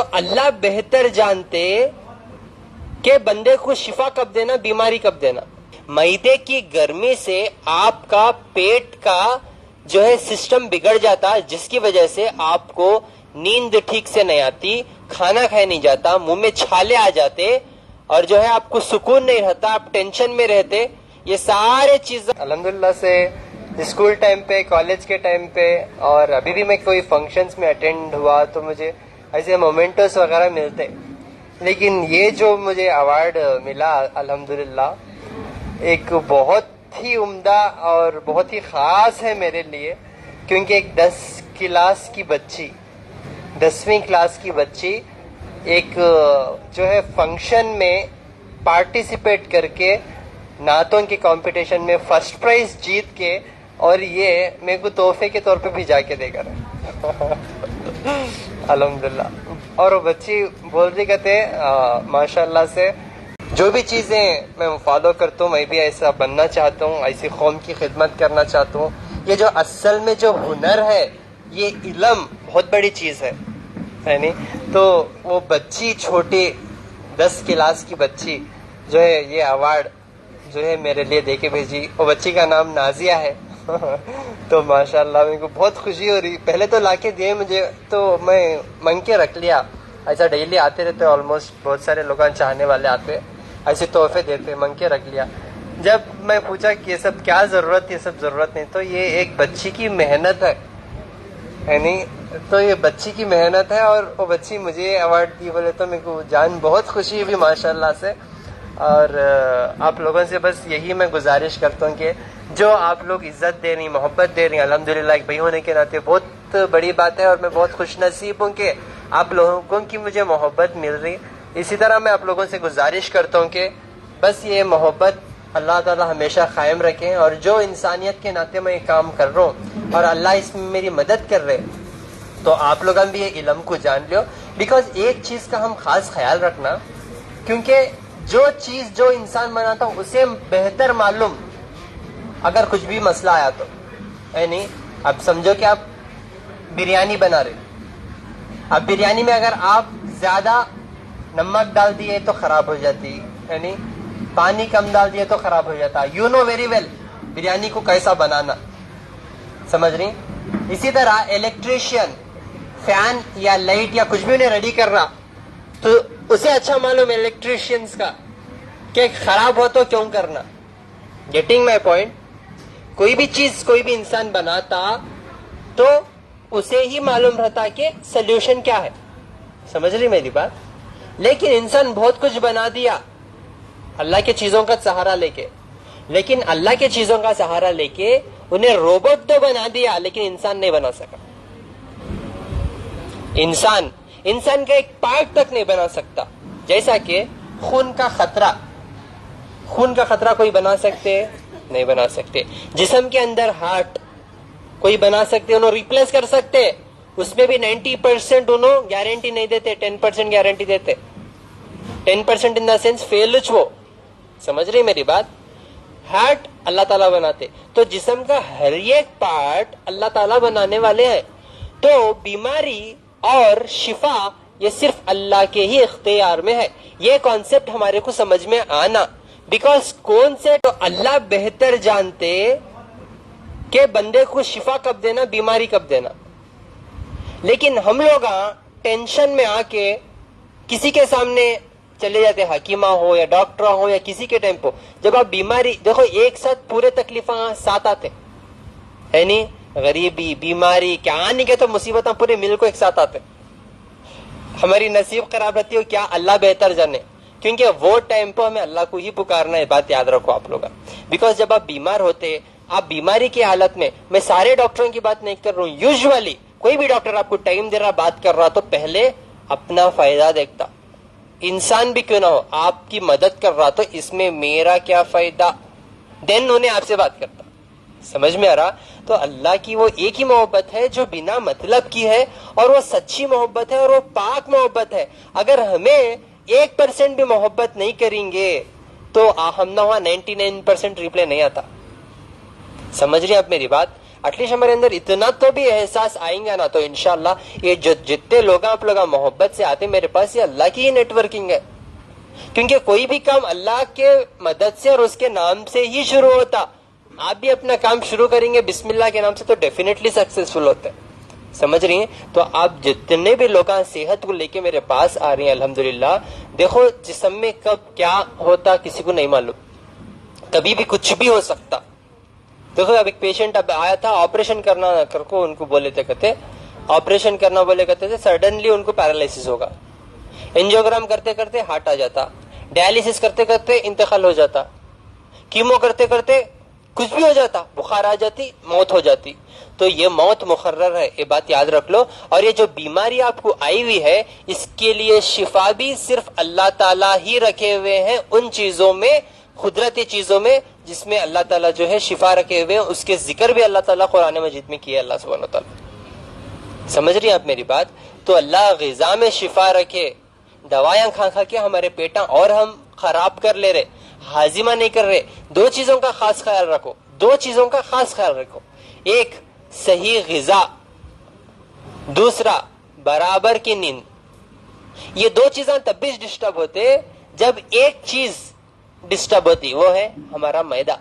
تو اللہ بہتر جانتے کہ بندے کو شفا کب دینا، بیماری کب دینا. معدے کی گرمی سے آپ کا پیٹ کا جو ہے سسٹم بگڑ جاتا، جس کی وجہ سے آپ کو نیند ٹھیک سے نہیں آتی، کھانا کھایا نہیں جاتا، منہ میں چھالے آ جاتے، اور جو ہے آپ کو سکون نہیں رہتا، آپ ٹینشن میں رہتے. یہ سارے چیزیں الحمدللہ سے اسکول ٹائم پہ، کالج کے ٹائم پہ، اور ابھی بھی میں کوئی فنکشنز میں اٹینڈ ہوا تو مجھے ایسے مومنٹس وغیرہ ملتے. لیکن یہ جو مجھے ایوارڈ ملا الحمدللہ، ایک بہت ہی عمدہ اور بہت ہی خاص ہے میرے لیے، کیونکہ ایک 10ویں کلاس کی بچی ایک جو ہے فنکشن میں پارٹیسپیٹ کر کے نعتوں کے کمپٹیشن میں فرسٹ پرائز جیت کے، اور یہ میرے کو تحفے کے طور پہ بھی جا کے دے کر الحمدللہ. اور وہ بچی بول رہی کہتے ماشاء اللہ سے جو بھی چیزیں میں فالو کرتا ہوں میں بھی ایسا بننا چاہتا ہوں، ایسی قوم کی خدمت کرنا چاہتا ہوں. یہ جو اصل میں جو ہنر ہے، یہ علم بہت بڑی چیز ہے یعنی. تو وہ بچی چھوٹی 10 کلاس کی بچی جو ہے یہ ایوارڈ جو ہے میرے لیے دے کے بھیجی. وہ بچی کا نام نازیہ ہے. تو ماشاءاللہ میرے کو بہت خوشی ہو رہی. پہلے تو لا کے دیے مجھے تو میں منگ کے رکھ لیا. ایسا ڈیلی آتے رہتے، آلموسٹ بہت سارے لوگ چاہنے والے آتے، ایسے تحفے دیتے، منگ کے رکھ لیا. جب میں پوچھا کہ یہ سب کیا ضرورت، یہ سب ضرورت نہیں، تو یہ ایک بچی کی محنت ہے یعنی. تو یہ بچی کی محنت ہے، اور وہ بچی مجھے ایوارڈ دی بولے تو میرے کو جان بہت خوشی ہوئی ماشاءاللہ سے. اور آپ لوگوں سے بس یہی میں گزارش کرتا ہوں کہ جو آپ لوگ عزت دے رہی، محبت دے رہی، الحمدللہ ایک بھائی ہونے کے ناطے بہت بڑی بات ہے، اور میں بہت خوش نصیب ہوں کہ آپ لوگوں کی مجھے محبت مل رہی. اسی طرح میں آپ لوگوں سے گزارش کرتا ہوں کہ بس یہ محبت اللہ تعالی ہمیشہ قائم رکھیں. اور جو انسانیت کے ناطے میں یہ کام کر رہا ہوں اور اللہ اس میں میری مدد کر رہے، تو آپ لوگ بھی یہ علم کو جان لو. بیکاز ایک چیز کا ہم خاص خیال رکھنا، کیونکہ جو چیز جو انسان بناتا ہوں اسے بہتر معلوم اگر کچھ بھی مسئلہ آیا تو یعنی. اب سمجھو کہ آپ بریانی بنا رہے، اب بریانی میں اگر آپ زیادہ نمک ڈال دیے تو خراب ہو جاتی یعنی، پانی کم ڈال دیے تو خراب ہو جاتا. You know very well biryani کو کیسا بنانا، سمجھ رہی. اسی طرح الیکٹریشین فین یا لائٹ یا کچھ بھی انہیں ریڈی کر رہا، تو اسے اچھا معلوم الیکٹریشینز کا کہ خراب ہو تو کیوں کرنا. Getting my point. کوئی بھی چیز کوئی بھی انسان بناتا تو اسے ہی معلوم رہتا کہ سلیوشن کیا ہے، سمجھ رہی میری بات. لیکن انسان بہت کچھ بنا دیا اللہ کے چیزوں کا سہارا لے کے، لیکن اللہ کے چیزوں کا سہارا لے کے انہیں روبوٹ تو بنا دیا لیکن انسان نہیں بنا سکا. انسان کا ایک پارٹ تک نہیں بنا سکتا. جیسا کہ خون کا خطرہ کوئی بنا سکتے نہیں بنا سکتے. جسم کے اندر ہارٹ کوئی بنا سکتے، انہوں ریپلیس کر سکتے، اس میں بھی 90% انہوں گارنٹی نہیں دیتے، 10% گارنٹی دیتے. 10% ان دا سینس فیلچ، وہ سمجھ رہی میری بات. ہارٹ اللہ تعالیٰ بناتے، تو جسم کا ہر ایک پارٹ اللہ تعالیٰ بنانے والے ہیں. تو بیماری اور شفا یہ صرف اللہ کے ہی اختیار میں ہے. یہ کانسیپٹ ہمارے کو سمجھ میں آنا، بیکاز کون سے تو اللہ بہتر جانتے کہ بندے کو شفا کب دینا، بیماری کب دینا. لیکن ہم لوگ ٹینشن میں آ کے کسی کے سامنے چلے جاتے، حکیمہ ہو یا ڈاکٹر ہو یا کسی کے ٹائم پہ. جب آپ بیماری دیکھو، ایک ساتھ پورے تکلیفاں ساتھ آتے ہے نہیں، غریبی، بیماری، کیا نہیں کہ تو مصیبتیں پورے مل کو ایک ساتھ آتے. ہماری نصیب خراب رہتی ہو کیا، اللہ بہتر جانے. کیونکہ وہ ٹائم پہ ہمیں اللہ کو ہی پکارنا ہے. بات یاد رکھو آپ لوگ. بیکاز جب آپ بیمار ہوتے، آپ بیماری کی حالت میں سارے ڈاکٹروں کی بات نہیں کر رہا ہوں، یوزولی کوئی بھی ڈاکٹر آپ کو ٹائم دے رہا، بات کر رہا، تو پہلے اپنا فائدہ دیکھتا. انسان بھی کیوں نہ ہو، آپ کی مدد کر رہا تو اس میں میرا کیا فائدہ، دین انہیں آپ سے بات کرتا. سمجھ میں آ رہا. تو اللہ کی وہ ایک ہی محبت ہے جو بنا مطلب کی ہے، اور وہ سچی محبت ہے، اور وہ پاک محبت ہے. اگر ہمیں 1% بھی محبت نہیں کریں گے تو ہم نہ ہوا 99% ریپلے نہیں آتا. سمجھ رہے ہیں آپ میری بات. ایٹ لیسٹ ہمارے اندر اتنا تو بھی احساس آئیں گا نا تو انشاءاللہ یہ جتنے لوگ آپ لوگ محبت سے آتے میرے پاس، یہ اللہ کی ہی نیٹ ورکنگ ہے. کیونکہ کوئی بھی کام اللہ کے مدد سے اور اس کے نام سے ہی شروع ہوتا. آپ بھی اپنا کام شروع کریں گے بسم اللہ کے نام سے تو ڈیفینیٹلی سکسیسفل ہوتے ہیں. سمجھ رہی ہیں؟ تو آپ جتنے بھی لوگ صحت کو لے کے میرے پاس آ رہی ہیں الحمدللہ، دیکھو جسم میں کب کیا ہوتا کسی کو نہیں معلوم، کبھی بھی کچھ بھی ہو سکتا. دیکھو اب ایک پیشنٹ اب آیا تھا آپریشن کرنا کر کو ان کو بولے تھے کہتے آپریشن کرنا بولے کہتے تھے، سڈنلی ان کو پیرالائسس ہوگا. انجیوگرام کرتے کرتے ہارٹ آ جاتا، ڈائلسس کرتے کرتے انتقال ہو جاتا، کیمو کرتے کرتے کچھ بھی ہو جاتا، بخار آ جاتی، موت ہو جاتی. تو یہ موت مقرر ہے، یہ بات یاد رکھ لو. اور یہ جو بیماری آپ کو آئی ہوئی ہے اس کے لیے شفا بھی صرف اللہ تعالیٰ ہی رکھے ہوئے ہیں ان چیزوں میں، قدرتی چیزوں میں جس میں اللہ تعالیٰ جو ہے شفا رکھے ہوئے ہیں. اس کے ذکر بھی اللہ تعالیٰ قرآن مجید میں کیا اللہ سبحانہ وتعالیٰ. سمجھ رہی ہیں آپ میری بات؟ تو اللہ غذا میں شفا رکھے. دوائیاں کھا کھا کے ہمارے پیٹاں اور ہم خراب کر لے رہے، ہاضمہ نہیں کر رہے. دو چیزوں کا خاص خیال رکھو، دو چیزوں کا خاص خیال رکھو. ایک صحیح غذا، دوسرا برابر کی نیند. یہ دو چیزیں تب بھی ڈسٹرب ہوتے جب ایک چیز ڈسٹرب ہوتی، وہ ہے ہمارا معدہ.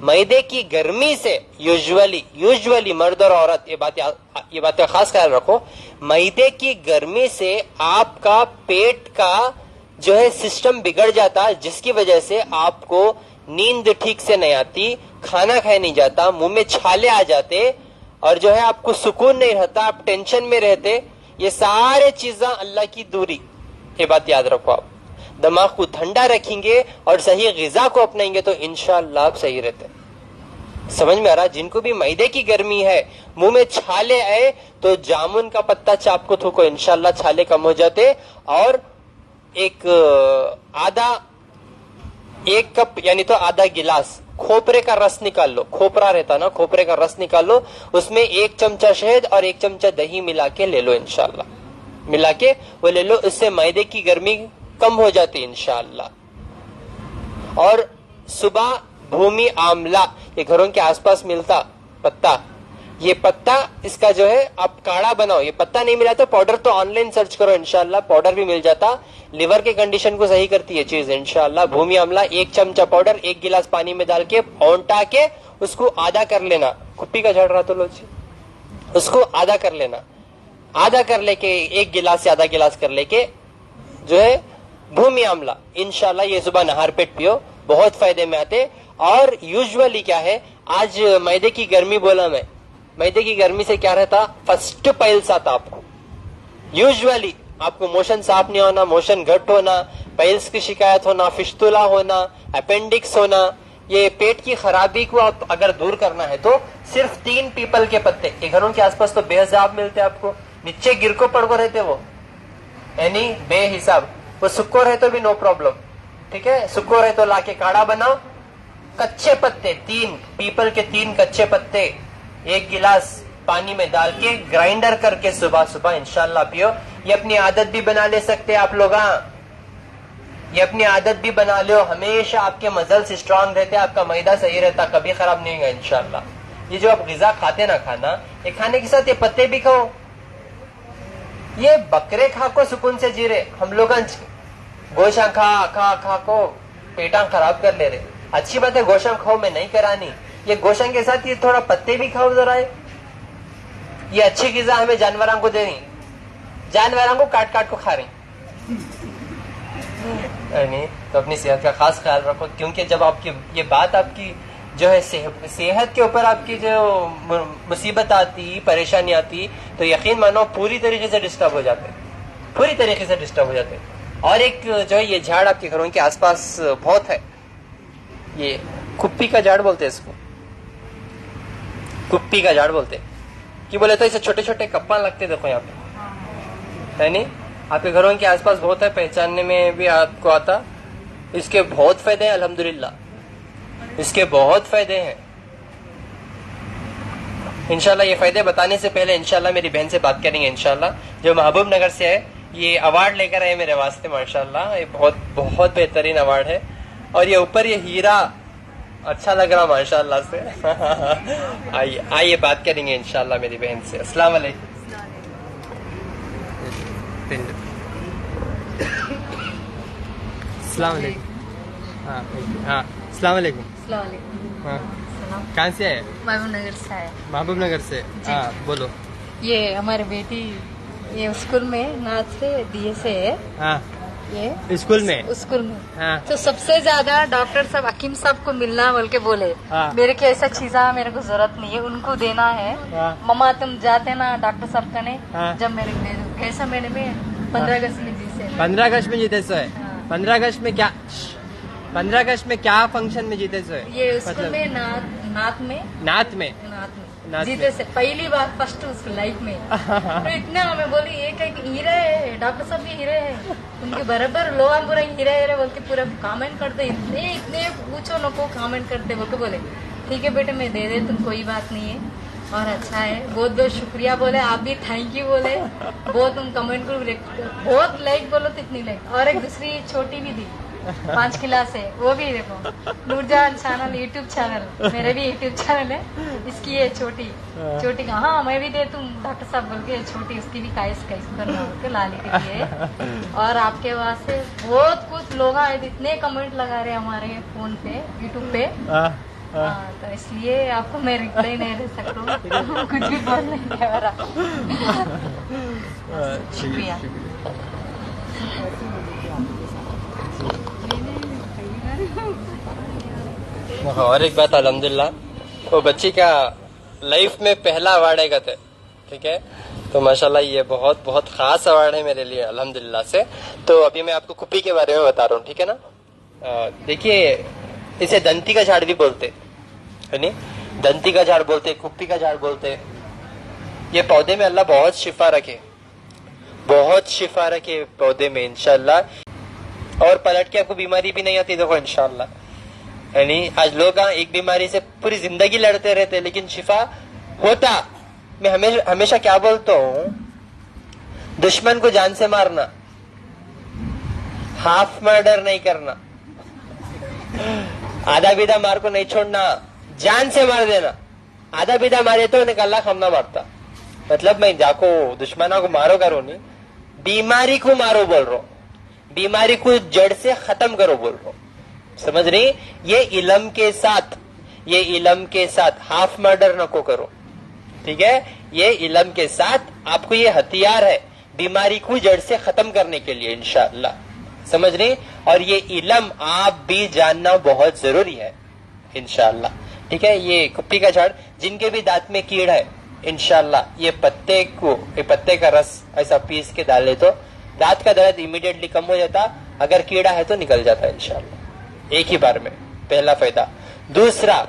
معدے کی گرمی سے یوزولی مرد اور عورت، یہ بات کا خاص خیال رکھو، معدے کی گرمی سے آپ کا پیٹ کا جو ہے سسٹم بگڑ جاتا، جس کی وجہ سے آپ کو نیند ٹھیک سے نہیں آتی، کھانا کھایا نہیں جاتا، منہ میں چھالے آ جاتے، اور جو ہے آپ کو سکون نہیں رہتا، آپ ٹینشن میں رہتے. یہ سارے چیزیں اللہ کی دوری. یہ بات یاد رکھو. آپ دماغ کو ٹھنڈا رکھیں گے اور صحیح غذا کو اپنائیں گے تو انشاءاللہ آپ صحیح رہتے. سمجھ میں آ رہا؟ جن کو بھی معدے کی گرمی ہے، منہ میں چھالے آئے تو جامن کا پتا چاپ کو تھوکو، انشاءاللہ چھالے کم ہو جاتے. اور ایک کپ یعنی تو آدھا گلاس کھوپرے کا رس نکال لو. کھوپرا رہتا نا، کھوپرے کا رس نکال لو، اس میں 1 چمچہ شہد اور 1 چمچہ دہی ملا کے لے لو. انشاءاللہ ملا کے وہ لے لو، اس سے معدے کی گرمی کم ہو جاتی انشاءاللہ. اور صبح بھومی آملہ، یہ گھروں کے آس پاس ملتا پتا، یہ پتا اس کا جو ہے آپ کاڑھا بناؤ. یہ پتا نہیں ملا تو پاؤڈر تو آن لائن سرچ کرو، انشاءاللہ پاؤڈر بھی مل جاتا. لیور کے کنڈیشن کو صحیح کرتی ہے چیز انشاءاللہ. بھومی آملہ 1 چمچہ پاؤڈر 1 گلاس پانی میں ڈال کے اونٹا کے اس کو آدھا کر لینا. کھپی کا جھڑ رہا تو لو جی، اس کو آدھا کر لینا. آدھا کر لے کے 1 گلاس سے آدھا گلاس کر لے کے جو ہے بھومی آملہ انشاءاللہ یہ صبح نہار پیٹ پیو، بہت فائدے میں آتے. اور یوزولی کیا ہے، آج معدے کی گرمی بولا میں، معدے کی گرمی سے کیا رہتا، فرسٹ پائلس آتا آپ کو. یوزولی آپ کو موشن صاف نہیں ہونا، موشن گھٹ ہونا، پائلس کی شکایت ہونا، فشتولا ہونا، اپینڈکس ہونا. یہ پیٹ کی خرابی کو آپ اگر دور کرنا ہے تو صرف 3 پیپل کے پتے، یہ گھروں کے آس پاس تو بے حساب ملتے آپ کو، نیچے گر کو پڑ کو رہتے وہ، یعنی بے حساب. وہ سکور ہے تو بھی نو پرابلم، ٹھیک ہے، سکور ہے تو لا کے کاڑھا بناؤ. کچے پتے 3 پیپل کے 3 کچے پتے 1 گلاس پانی میں ڈال کے گرائنڈر کر کے صبح صبح انشاءاللہ پیو. یہ اپنی عادت بھی بنا لے سکتے آپ لوگ، یہ اپنی عادت بھی بنا لو. ہمیشہ آپ کے مزلز اسٹرانگ رہتے، آپ کا معدہ صحیح رہتا، کبھی خراب نہیں ہوگا انشاءاللہ. یہ جو آپ غذا کھاتے نا کھانا، یہ کھانے کے ساتھ یہ پتے بھی کھاؤ. یہ بکرے کھا کو سکون سے جی رہے، ہم لوگ گوشت کھا کھا کھا کو پیٹاں خراب کر لے رہے. اچھی بات ہے گوشت کھاؤ، میں نہیں کرانی. یہ گوشت کے ساتھ یہ تھوڑا پتے بھی کھاؤ ذرا. یہ اچھی غذا ہمیں جانوروں کو دے رہی، جانوروں کو کاٹ کاٹ کو کھا رہی. تو اپنی صحت کا خاص خیال رکھو، کیونکہ جب آپ کی یہ بات آپ کی جو ہے صحت کے اوپر آپ کی جو مصیبت آتی، پریشانی آتی، تو یقین مانو پوری طریقے سے ڈسٹرب ہو جاتے، پوری طریقے سے ڈسٹرب ہو جاتے. اور ایک جو ہے یہ جھاڑ آپ کے گھروں کے آس پاس بہت ہے، یہ کپی کا جھاڑ بولتے ہیں اس کو، کپی کا جھاڑ بولتے کہ بولے تو اسے چھوٹے چھوٹے کپاں لگتے، دیکھو یہاں پہ ہے نہیں، آپ کے گھروں کے آس پاس بہت ہے، پہچاننے میں بھی آپ کو آتا. اس کے بہت فائدے ہیں الحمدللہ، اس کے بہت فائدے ہیں. انشاءاللہ یہ فائدے بتانے سے پہلے انشاءاللہ میری بہن سے بات کریں گے انشاءاللہ، جو محبوب نگر سے ہے. یہ ایوارڈ لے کر آئے میرے واسطے ماشاءاللہ، یہ بہت بہت بہترین ایوارڈ ہے. اور یہ اوپر یہ ہیرا اچھا لگ رہا ماشاء اللہ سے. آئیے آئیے بات کریں گے انشاءاللہ میری بہن سے. السلام علیکم. السلام علیکم. ہاں ہاں السلام علیکم. السلام علیکم. ہاں کہاں سے ہے؟ محبوب نگر سے ہے. محبوب نگر سے. ہاں بولو. یہ ہماری بیٹی یہ اسکول میں نعت سے دیے سے ہے. ہاں یہ اسکول میں. اسکول میں ہاں تو سب سے زیادہ ڈاکٹر صاحب حکیم صاحب کو ملنا بول کے بولے ہاں. میرے کو ایسا چیزاں میرے کو ضرورت نہیں ہے ان کو دینا ہے. ہاں. مما تم جاتے نا ڈاکٹر صاحب کا نے ہاں. جب میرے کو دے دو کیسا مہینے میں 15 اگست میں جی سے 15 اگست میں جیتے سو ہے. ہاں. 15 اگست میں کیا 15 اگست میں کیا فنکشن میں جیتے سو ہے؟ یہ اسکول میں نعت میں نعت میں. نعت جیتے میں. سے پہلی بار فرسٹ اس لائف میں تو اتنا ہمیں بولی ایک ایک ہیرے ہے ڈاکٹر صاحب بھی ہیرے ہے ان کے برابر لوگ ہم پورا ہیرے ہیرے بول کے پورا کامنٹ کرتے اتنے پوچھو نکو کامنٹ کرتے بول کے بولے ٹھیک ہے بیٹے میں دے دے تم کوئی بات نہیں ہے اور اچھا ہے بہت بہت شکریہ بولے آپ بھی تھینک یو بولے بہت تم کمنٹ کو بہت لائک بولو تو اتنی لائک اور ایک دوسری چھوٹی بھی دی 5 کلاس ہے وہ بھی دیکھو نور جہان چینل یوٹیوب چینل میرے بھی یوٹیوب چینل ہے اس کی ہے چھوٹی کا ہاں میں بھی دے تم ڈاکٹر صاحب بول کے چھوٹی اس کی بھی کائس کرنا بول کے لالی کے لیے اور آپ کے واسطے بہت کچھ لوگ آئے اتنے کمنٹ لگا رہے ہمارے فون پہ یوٹیوب پہ ہاں تو اس لیے آپ کو میں ریپلائی نہیں دے سکتا ہوں کچھ بھی بول نہیں دے رہا. شکریہ. اور ایک بات الحمدللہ وہ بچی کا لائف میں پہلا اوارڈ ہے کہتے ٹھیک ہے تو ماشاءاللہ یہ بہت بہت خاص اوارڈ ہے میرے لیے الحمدللہ سے. تو ابھی میں آپ کو کپی کے بارے میں بتا رہا ہوں ٹھیک ہے نا. دیکھیے اسے دنتی کا جھاڑ بھی بولتے یعنی دنتی کا جھاڑ بولتے کپی کا جھاڑ بولتے. یہ پودے میں اللہ بہت شفا رکھے پودے میں انشاءاللہ اور پلٹ کے آپ کو بیماری بھی نہیں آتی دیکھو انشاءاللہ. یعنی آج لوگ ایک بیماری سے پوری زندگی لڑتے رہتے لیکن شفا ہوتا. میں ہمیشہ کیا بولتا ہوں دشمن کو جان سے مارنا ہاف مرڈر نہیں کرنا آدھا بیدھا مار کو نہیں چھوڑنا جان سے مار دینا. آدھا بیدھا مارے تو انہیں اللہ خمنا مارتا مطلب میں جا کو دشمنوں کو مارو کرو نہیں بیماری کو مارو بول رہا ہوں بیماری کو جڑ سے ختم کرو بول رہا ہوں سمجھ رہی. یہ علم کے ساتھ ہاف مرڈر نہ کو کرو ٹھیک ہے. یہ علم کے ساتھ آپ کو یہ ہتھیار ہے بیماری کو جڑ سے ختم کرنے کے لیے انشاءاللہ سمجھ رہی. اور یہ علم آپ بھی جاننا بہت ضروری ہے انشاءاللہ ٹھیک ہے. یہ کپی کا جھاڑ جن کے بھی دانت میں کیڑ ہے انشاءاللہ یہ پتے کا رس ایسا پیس کے ڈالے تو دانت کا درد امیڈیٹلی کم ہو جاتا. اگر کیڑا ہے تو نکل جاتا ہے انشاءاللہ ایک ہی بار میں. پہلا فائدہ. دوسرا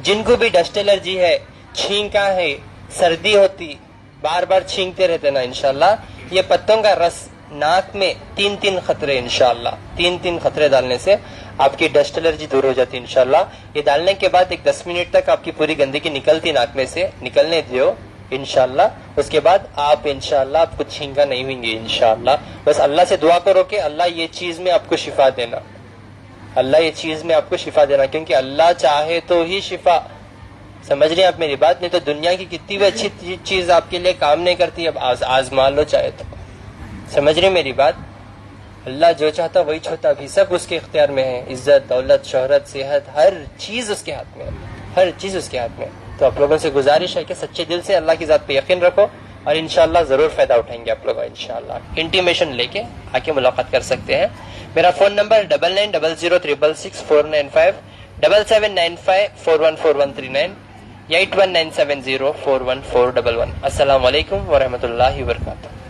جن کو بھی ڈسٹ الرجی ہے چھینکا ہے سردی ہوتی بار بار چھینکتے رہتے نا انشاءاللہ یہ پتوں کا رس ناک میں 3 خطرے انشاءاللہ 3 خطرے ڈالنے سے آپ کی ڈسٹ الرجی دور ہو جاتی انشاءاللہ. یہ ڈالنے کے بعد ایک 10 منٹ تک آپ کی پوری گندگی نکلتی ناک میں سے نکلنے دیو انشاءاللہ. اس کے بعد آپ انشاءاللہ آپ کو چھینکا نہیں ہوئیں گے انشاءاللہ. بس اللہ سے دعا کرو کہ اللہ یہ چیز میں آپ کو شفا دینا کیونکہ اللہ چاہے تو ہی شفا. سمجھ رہے ہیں آپ میری بات. نہیں تو دنیا کی کتنی بھی اچھی چیز آپ کے لیے کام نہیں کرتی. اب آزما لو چاہے تو. سمجھ رہے میری بات. اللہ جو چاہتا وہی چھوتا بھی سب اس کے اختیار میں ہے. عزت دولت شہرت صحت ہر چیز اس کے ہاتھ میں. تو آپ لوگوں سے گزارش ہے کہ سچے دل سے اللہ کی ذات پہ یقین رکھو اور انشاءاللہ ضرور فائدہ اٹھائیں گے آپ لوگ انشاءاللہ. انٹیمیشن لے کے آ کے ملاقات کر سکتے ہیں. میرا فون نمبر 9900366495 7795414139 8197041411. السلام علیکم ورحمۃ اللہ وبرکاتہ.